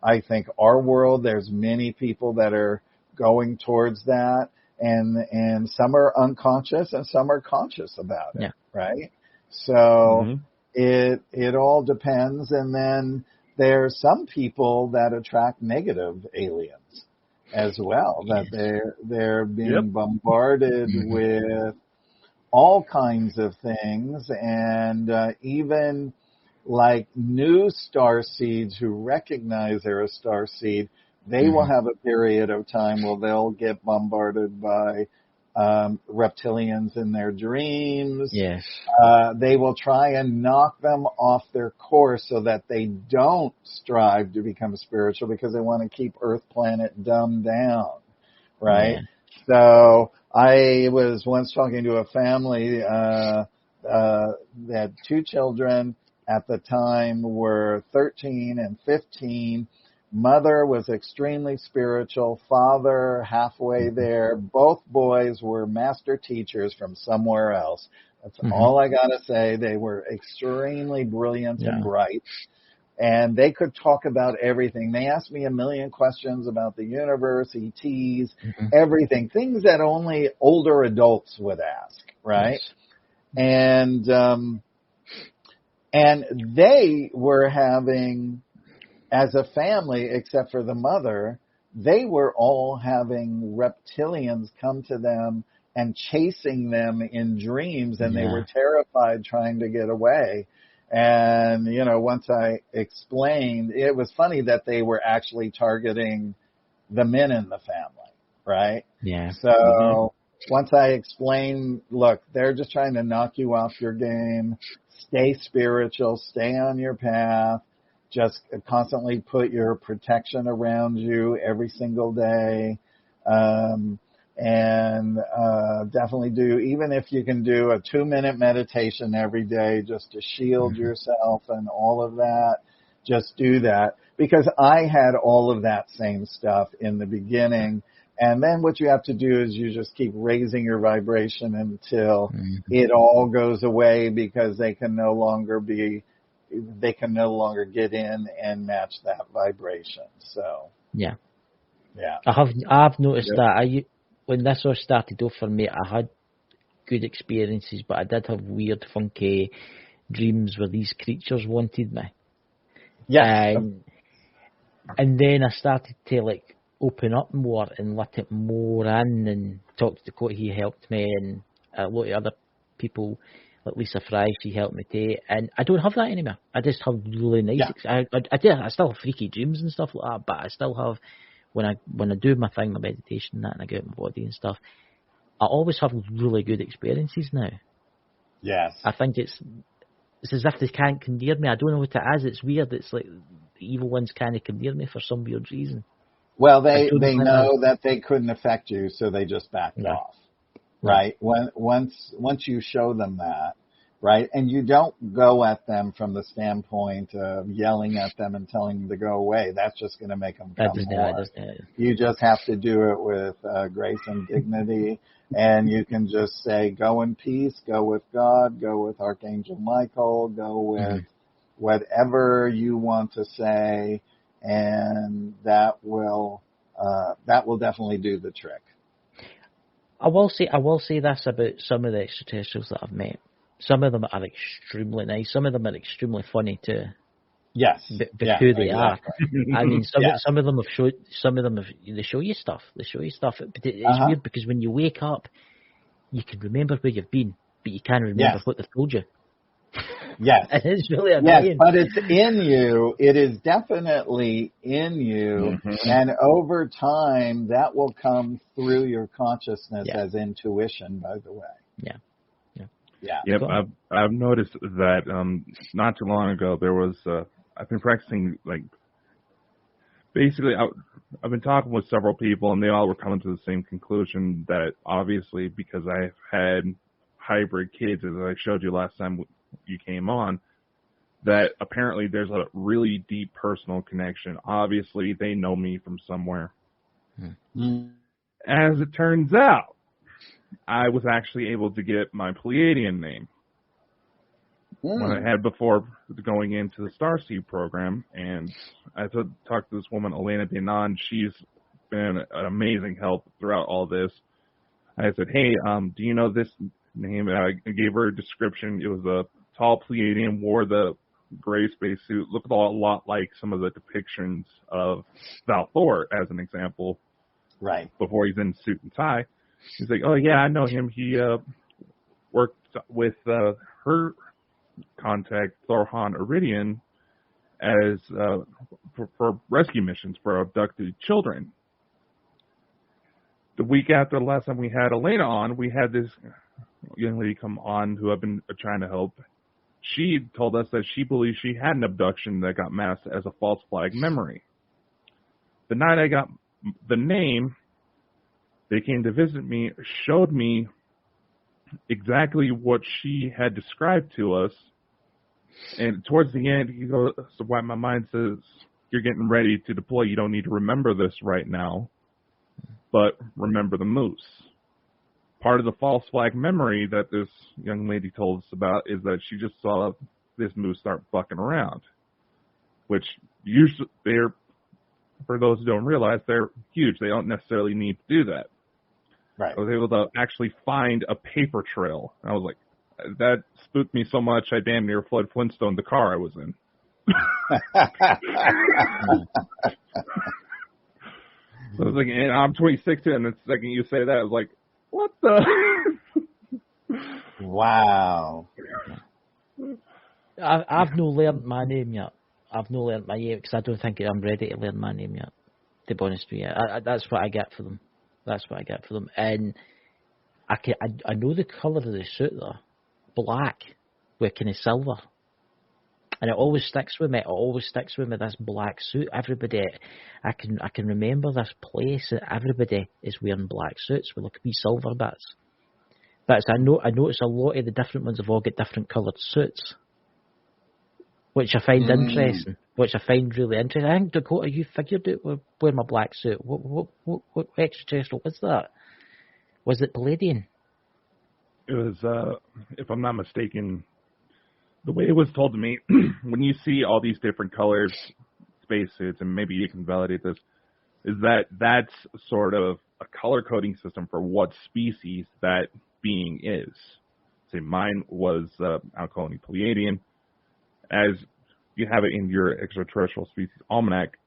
I think our world, there's many people that are going towards that, and some are unconscious and some are conscious about it, right? So it all depends. And then there's some people that attract negative aliens as well, that they're being bombarded with all kinds of things, and even like new star seeds who recognize they're a star seed, they will have a period of time where they'll get bombarded by reptilians in their dreams. Yes. They will try and knock them off their course so that they don't strive to become spiritual because they want to keep Earth planet dumbed down, right? So I was once talking to a family that had 2 children at the time were 13 and 15. Mother was extremely spiritual, father halfway there. Both boys were master teachers from somewhere else. That's all I got to say. They were extremely brilliant and bright, and they could talk about everything. They asked me a million questions about the universe, ETs, everything, things that only older adults would ask, right? And they were having, as a family, except for the mother, they were all having reptilians come to them and chasing them in dreams, and they were terrified trying to get away. And, once I explained, it was funny that they were actually targeting the men in the family, right? Yeah. So once I explained, look, they're just trying to knock you off your game. Stay spiritual, stay on your path. Just constantly put your protection around you every single day. And definitely even if you can do a 2-minute meditation every day just to shield yourself and all of that, just do that. Because I had all of that same stuff in the beginning. And then what you have to do is you just keep raising your vibration until it all goes away, because they can no longer get in and match that vibration. So yeah. Yeah. I've noticed that when this all started off for me, I had good experiences, but I did have weird, funky dreams where these creatures wanted me. Yeah. And then I started to open up more and let it more in, and talk to Dakota. He helped me, and a lot of other people like Lisa Fry, she helped me too. And I don't have that anymore. I just have really nice. I still have freaky dreams and stuff like that, but I still have, when I do my thing, my meditation and that, and I get out my body and stuff, I always have really good experiences now. Yes. I think it's as if they can't come near me. I don't know what it is. It's weird. It's like the evil ones kind of come near me for some weird reason. Well, they know that they couldn't affect you, so they just backed off, right? Once you show them that, right, and you don't go at them from the standpoint of yelling at them and telling them to go away. That's just going to make them come more. You just have to do it with grace and dignity, and you can just say, go in peace, go with God, go with Archangel Michael, go with whatever you want to say, and that will definitely do the trick. I will say this about some of the extraterrestrials that I've met. Some of them are extremely nice. Some of them are extremely funny too. Yes. Who they are. I mean, some of them they show you stuff. But it's weird, because when you wake up, you can remember where you've been, but you can't remember what they've told you. Yes. And it's really annoying. Yes, but it's in you. It is definitely in you. And over time, that will come through your consciousness as intuition, by the way. Yeah. Yep, I've noticed that not too long ago there was I've been practicing, basically I've been talking with several people, and they all were coming to the same conclusion, that obviously because I've had hybrid kids, as I showed you last time you came on, that apparently there's a really deep personal connection. Obviously they know me from somewhere. As it turns out, I was actually able to get my Pleiadian name when I had before going into the Starseed program, and I talked to this woman, Elena Denon. She's been an amazing help throughout all this. I said, hey, do you know this name? And I gave her a description. It was a tall Pleiadian, wore the gray spacesuit, looked a lot like some of the depictions of Val Thor, as an example. Right. Before he's in suit and tie. He's like, oh, yeah, I know him. He worked with her contact, Thorhan Iridian, as for rescue missions for abducted children. The week after the last time we had Elena on, we had this young lady come on who I've been trying to help. She told us that she believes she had an abduction that got masked as a false flag memory. The night I got the name, they came to visit me, showed me exactly what she had described to us. And towards the end, he goes, so why my mind says, you're getting ready to deploy. You don't need to remember this right now, but remember the moose. Part of the false flag memory that this young lady told us about is that she just saw this moose start bucking around, which usually for those who don't realize, they're huge. They don't necessarily need to do that. Right. I was able to actually find a paper trail. And I was like, that spooked me so much, I damn near Flood Flintstone the car I was in. So I was like, and I'm 26 and the second you say that, I was like, what the? Wow. I've no learned my name yet. I've no learnt my name because I don't think I'm ready to learn my name yet. To be honest with you, that's what I get for them. That's what I get for them. And I know the colour of the suit though, black with kind of silver, and it always sticks with me. It always sticks with me. This black suit. Everybody, I can remember this place. Everybody is wearing black suits with like wee silver bits. But I notice a lot of the different ones have all got different coloured suits, which I find interesting. Which I find really interesting. I think, Dakota, you figured out wearing my black suit. What extraterrestrial was that? Was it Palladian? It was, if I'm not mistaken, the way it was told to me, when you see all these different colors, spacesuits, and maybe you can validate this, is that that's sort of a color coding system for what species that being is. Say mine was Alcolony Pleiadian. As you have it in your extraterrestrial species almanac,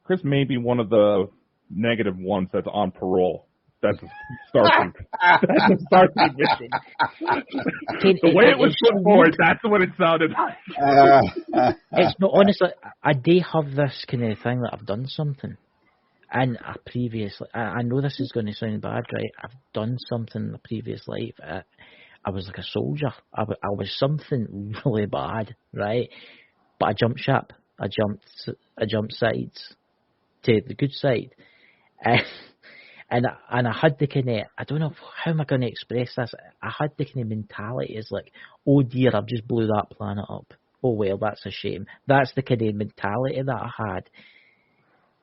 Chris may be one of the negative ones that's on parole. That's a Starfleet. That's a Starfleet mission. The way it was put forward, that's what it sounded like. It's not, honestly, I do have this kind of thing that I've done something. And I know this is going to sound bad, right? I've done something in a previous life. I was like a soldier. I was something really bad, right? But I jumped ship. I jumped sides to the good side. And I had the kind of, I don't know, how am I going to express this? I had the kind of mentality is like, oh dear, I've just blew that planet up. Oh well, that's a shame. That's the kind of mentality that I had.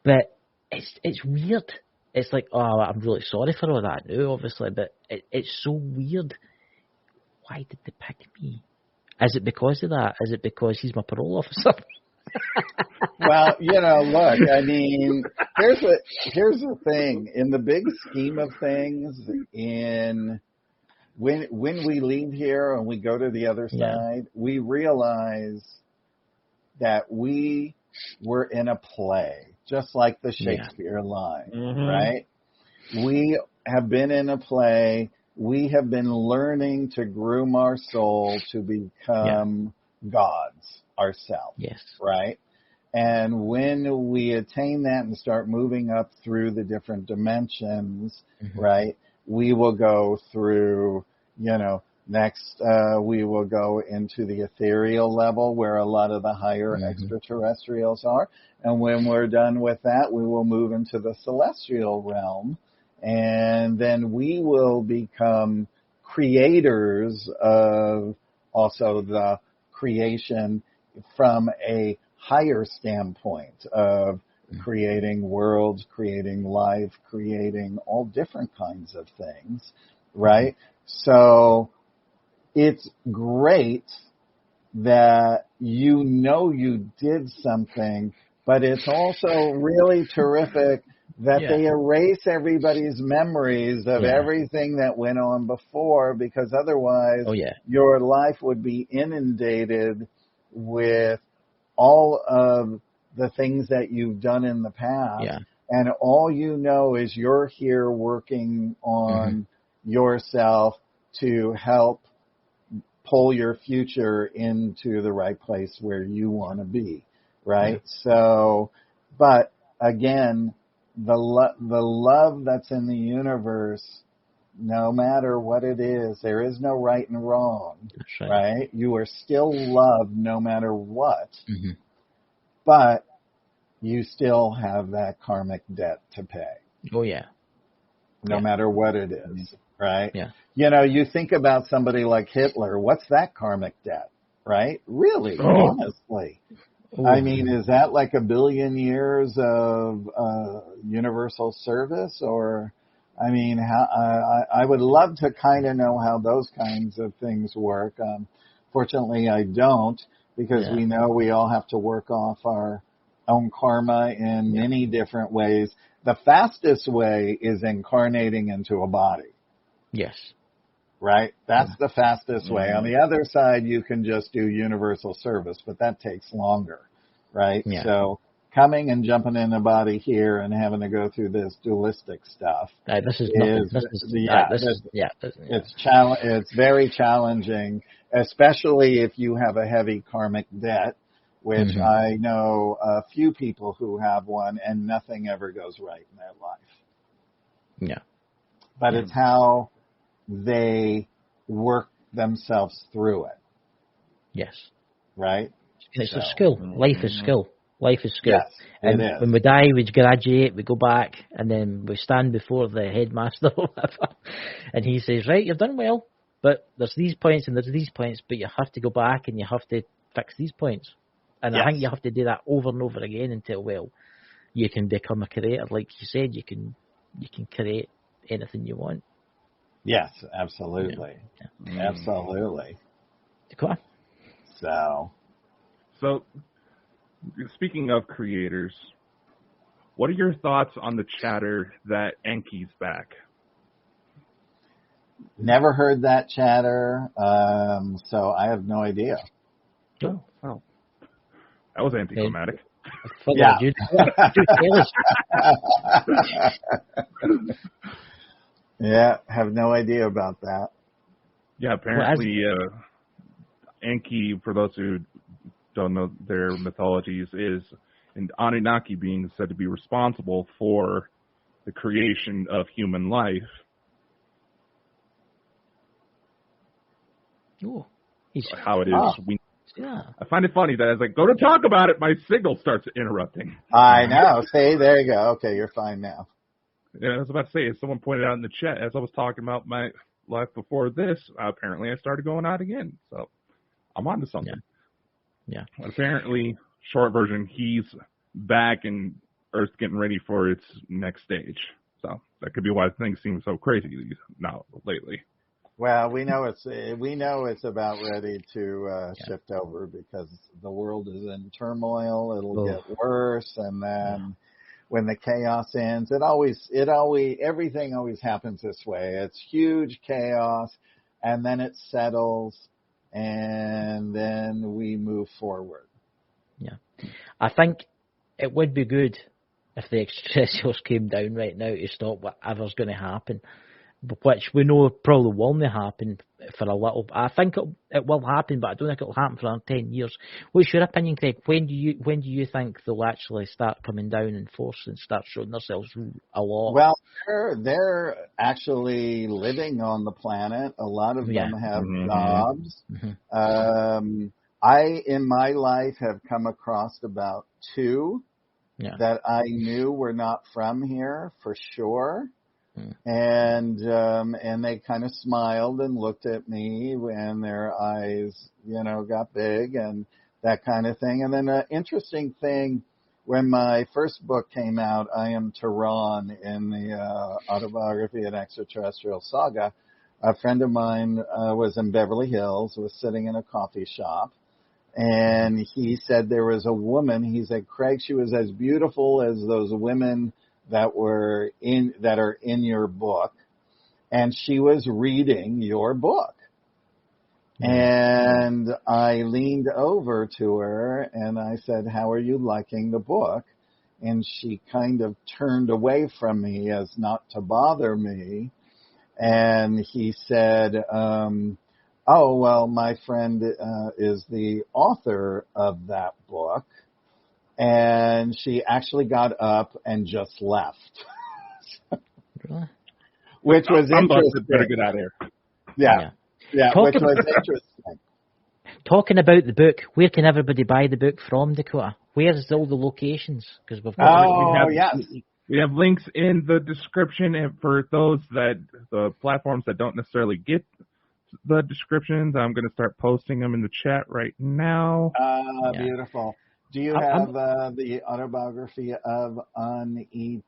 But it's weird. It's like, oh, I'm really sorry for all that now, obviously, but it's so weird. Why did they pick me? Is it because of that? Is it because he's my parole officer? Well, look, I mean, here's the thing. In the big scheme of things, when we leave here and we go to the other side, we realize that we were in a play, just like the Shakespeare line, right? We have been in a play. We have been learning to groom our soul to become gods ourselves, right? And when we attain that and start moving up through the different dimensions, right, we will go through, next we will go into the ethereal level where a lot of the higher extraterrestrials are. And when we're done with that, we will move into the celestial realm. And then we will become creators of also the creation from a higher standpoint of creating worlds, creating life, creating all different kinds of things, right? So it's great that you did something, but it's also really terrific that they erase everybody's memories of everything that went on before, because otherwise your life would be inundated with all of the things that you've done in the past. And all you know is you're here working on yourself to help pull your future into the right place where you want to be, right? So, but again, the love that's in the universe, no matter what it is, there is no right and wrong, right? You are still loved no matter what, but you still have that karmic debt to pay. Oh, yeah. No matter what it is, right? You think about somebody like Hitler, what's that karmic debt, right? Really, honestly. I mean, is that like 1 billion years of universal service? Or, I mean, I would love to kind of know how those kinds of things work. Fortunately, I don't, because we know we all have to work off our own karma in many different ways. The fastest way is incarnating into a body. Yes. Right? That's the fastest way. On the other side, you can just do universal service, but that takes longer, right? So coming and jumping in a body here and having to go through this dualistic stuff. This is nothing. It's very challenging, especially if you have a heavy karmic debt, which I know a few people who have one, and nothing ever goes right in their life. Yeah. But it's how they work themselves through it. Yes. Right? It's a skill. Life is skill. Life is skill. Yes, and it is. When we die, we graduate, we go back, and then we stand before the headmaster or whatever, and he says, right, you've done well, but there's these points and there's these points, but you have to go back and you have to fix these points. And I think you have to do that over and over again until, well, you can become a creator. Like you said, you can create anything you want. Yes, absolutely. Yeah. Absolutely. Cool. So, speaking of creators, what are your thoughts on the chatter that Enki's back? Never heard that chatter, so I have no idea. Oh. That was anticlimactic. Yeah. Yeah, have no idea about that. Yeah, apparently Enki, for those who don't know their mythologies, is an Anunnaki being said to be responsible for the creation of human life. Ooh, how it is. I find it funny that as I go to talk about it, my signal starts interrupting. I know. See, there you go. Okay, you're fine now. Yeah, I was about to say, as someone pointed out in the chat, as I was talking about my life before this, apparently I started going out again. So I'm on to something. Yeah. Apparently, short version, he's back and Earth's getting ready for its next stage. So that could be why things seem so crazy now lately. Well, we know it's about ready to shift over because the world is in turmoil. It'll get worse, and then when the chaos ends, everything always happens this way. It's huge chaos, and then it settles, and then we move forward. Yeah, I think it would be good if the extraterrestrials came down right now to stop whatever's going to happen. Which we know probably won't happen for a little. I think it will happen, but I don't think it will happen for another 10 years. What's your opinion, Craig? When do you think they'll actually start coming down in force and start showing themselves a lot? Well, they're actually living on the planet. A lot of them have jobs. I, in my life, have come across about 2 that I knew were not from here for sure. And they kind of smiled and looked at me, and their eyes, got big and that kind of thing. And then an interesting thing, when my first book came out, I Am Tehran, in the autobiography and extraterrestrial saga, a friend of mine was in Beverly Hills, was sitting in a coffee shop, and he said there was a woman. He said, Craig, she was as beautiful as those women that are in your book, and she was reading your book. And I leaned over to her and I said, how are you liking the book? And she kind of turned away from me as not to bother me. And he said, oh, well, my friend is the author of that book. And she actually got up and just left. Which was interesting. Better get out of here. Yeah, which was interesting. Talking about the book, where can everybody buy the book from, Dakota? Where's all the locations? Because we've got we have links in the description, and for those the platforms that don't necessarily get the descriptions, I'm going to start posting them in the chat right now. Beautiful. Do you have the autobiography of UNET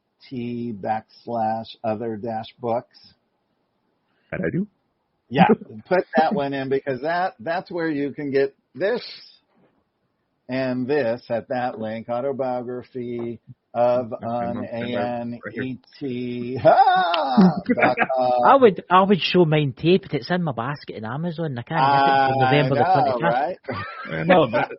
/other-books? That I do. Yeah, put that one in, because that's where you can get this and this at that link, autobiography of UNET. I would show mine taped. It's in my basket in Amazon. I can't get it until November the 25th. Right? I know that.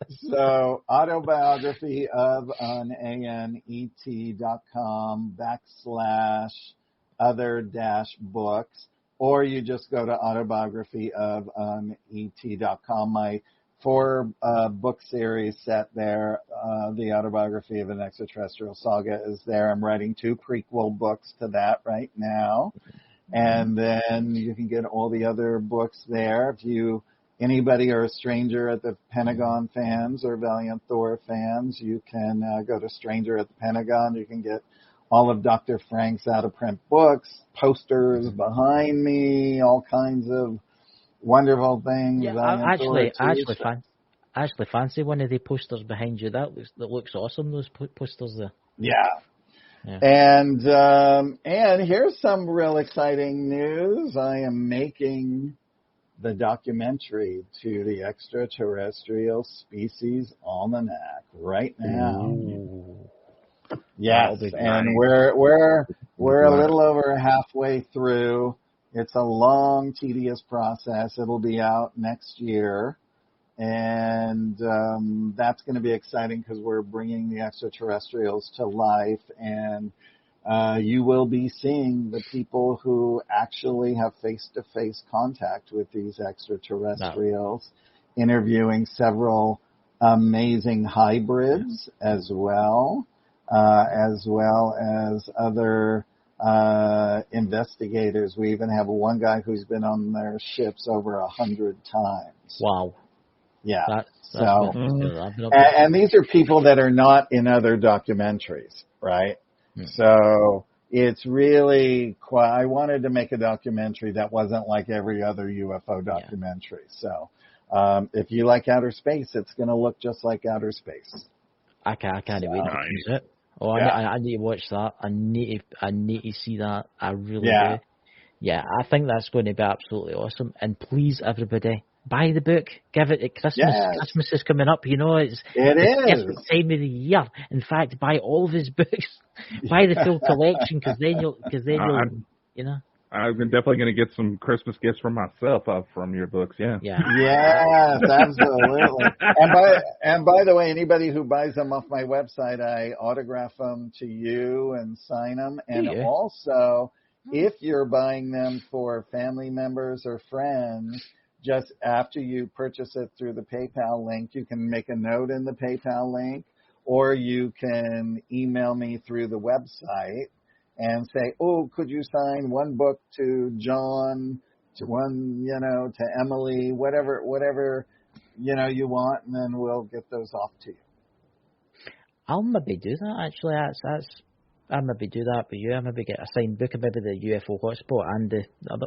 So autobiography of an anet.com/other-books, or you just go to autobiographyofAnet.com. My 4-book series set there. The Autobiography of an Extraterrestrial Saga is there. I'm writing 2 prequel books to that right now. And then you can get all the other books there. If anybody are a stranger at the Pentagon fans or Valiant Thor fans, you can go to Stranger at the Pentagon. You can get all of Dr. Frank's out-of-print books, posters behind me, all kinds of wonderful things. Yeah, I actually fancy one of the posters behind you. That looks awesome. Those posters there. Yeah. And here's some real exciting news. I am making the documentary to the Extraterrestrial Species Almanac right now. Ooh. Yes, and we're a little over halfway through. It's a long, tedious process. It'll be out next year, and that's going to be exciting because we're bringing the extraterrestrials to life, and you will be seeing the people who actually have face-to-face contact with these extraterrestrials, interviewing several amazing hybrids as well as other investigators. We even have one guy who's been on their ships over 100 times. Wow. Yeah. That's and these are people that are not in other documentaries, right? So it's really I wanted to make a documentary that wasn't like every other UFO documentary. So if you like outer space, it's going to look just like outer space. I can't wait to use it. Oh, I need to watch that. I need to see that. I really do. Yeah, I think that's going to be absolutely awesome. And please, everybody, buy the book. Give it at Christmas. Yes. Christmas is coming up. You know, it's the time of the year. In fact, buy all of his books. Buy the full collection because then you'll, you know. I'm definitely going to get some Christmas gifts for myself from your books. Yeah. Yes, absolutely. And by the way, anybody who buys them off my website, I autograph them to you and sign them. And also, if you're buying them for family members or friends, just after you purchase it through the PayPal link, you can make a note in the PayPal link, or you can email me through the website and say, oh, could you sign one book to John, to one, to Emily, whatever, you want, and then we'll get those off to you. I'll maybe do that, actually. I'll maybe do that for you. I'll maybe get a signed book about the UFO Hotspot and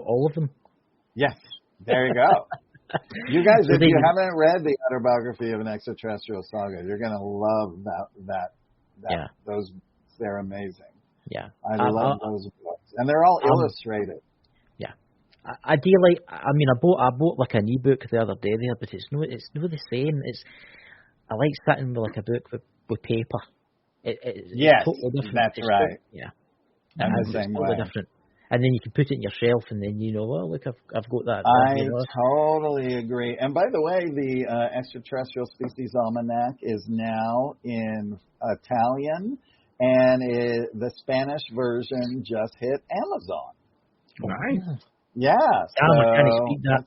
all of them. Yes, there you go. You guys, if you haven't read the Autobiography of an Extraterrestrial Saga, you're going to love that. Those, they're amazing. Yeah, I love those books, and they're all illustrated. Yeah, ideally, I bought like an ebook the other day there, but it's no the same. I like sitting with like a book with paper. It's totally different. That's right. I'm the same way. Different. And then you can put it in your shelf, and then look, I've got that. I totally agree. And by the way, the Extraterrestrial Species Almanac is now in Italian. And the Spanish version just hit Amazon. Nice. Yeah. So I'm trying to speak that,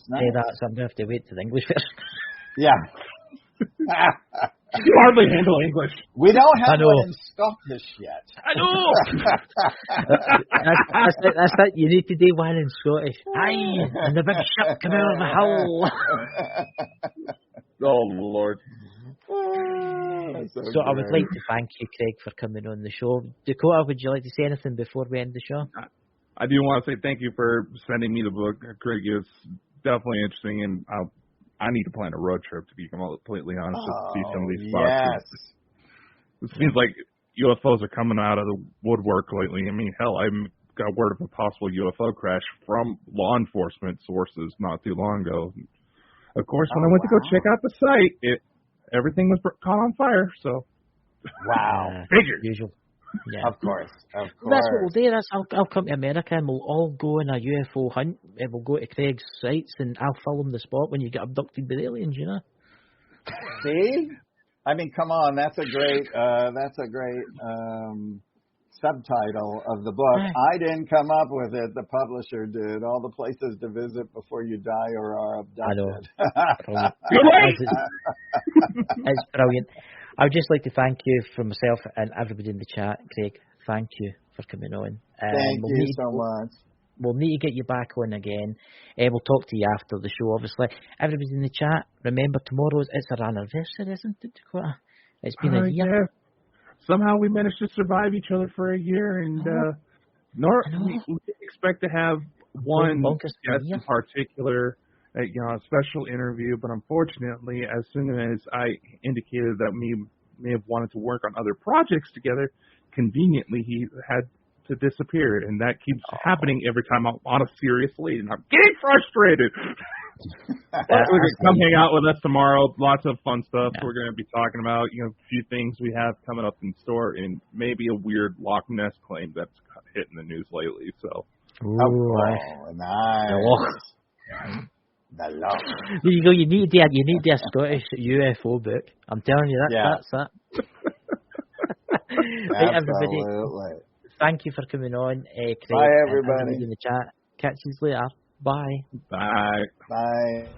so I'm going to have to wait to the English version. Yeah. You hardly handle English. We don't have one in Scottish yet. I know. That's that. You need to do one in Scottish. Aye, and the big ship come out of the hull. Oh, Lord. So I would like to thank you, Craig, for coming on the show. Dakota, would you like to say anything before we end the show? I do want to say thank you for sending me the book, Craig. It's definitely interesting, and I need to plan a road trip, to be completely honest, to see some of these spots. Yes. It seems like UFOs are coming out of the woodwork lately. I mean, hell, I got word of a possible UFO crash from law enforcement sources not too long ago. Of course, when I went to go check out the site, everything was caught on fire, so. Wow. Figured. Usual. Yeah. Of course. That's what we'll do. I'll come to America and we'll all go on a UFO hunt. And we'll go to Craig's sites and I'll film the spot when you get abducted by aliens, See? I mean, come on, that's a great subtitle of the book. I didn't come up with it. The publisher did. All the places to visit before you die or are abducted. It's brilliant. I would just like to thank you from myself and everybody in the chat. Craig, thank you for coming on. Thank you so much. We'll need to get you back on again. We'll talk to you after the show, obviously. Everybody in the chat, remember it's our anniversary, isn't it, Dakota? It's been a year. Yeah. Somehow we managed to survive each other for a year, and we expect to have one guest in particular, a special interview. But unfortunately, as soon as I indicated that we may have wanted to work on other projects together, conveniently he had to disappear, and that keeps happening every time I'm on a serious lead, and I'm getting frustrated. Come hang out with us tomorrow. Lots of fun stuff we're going to be talking about. A few things we have coming up in store, and maybe a weird Loch Ness claim that's hitting the news lately. So, nice. The Loch. There you go. You need a Scottish UFO book. I'm telling you that's it. Right, everybody. Thank you for coming on, Craig. Bye, everybody. In the chat. Catch you later. Bye. Bye. Bye.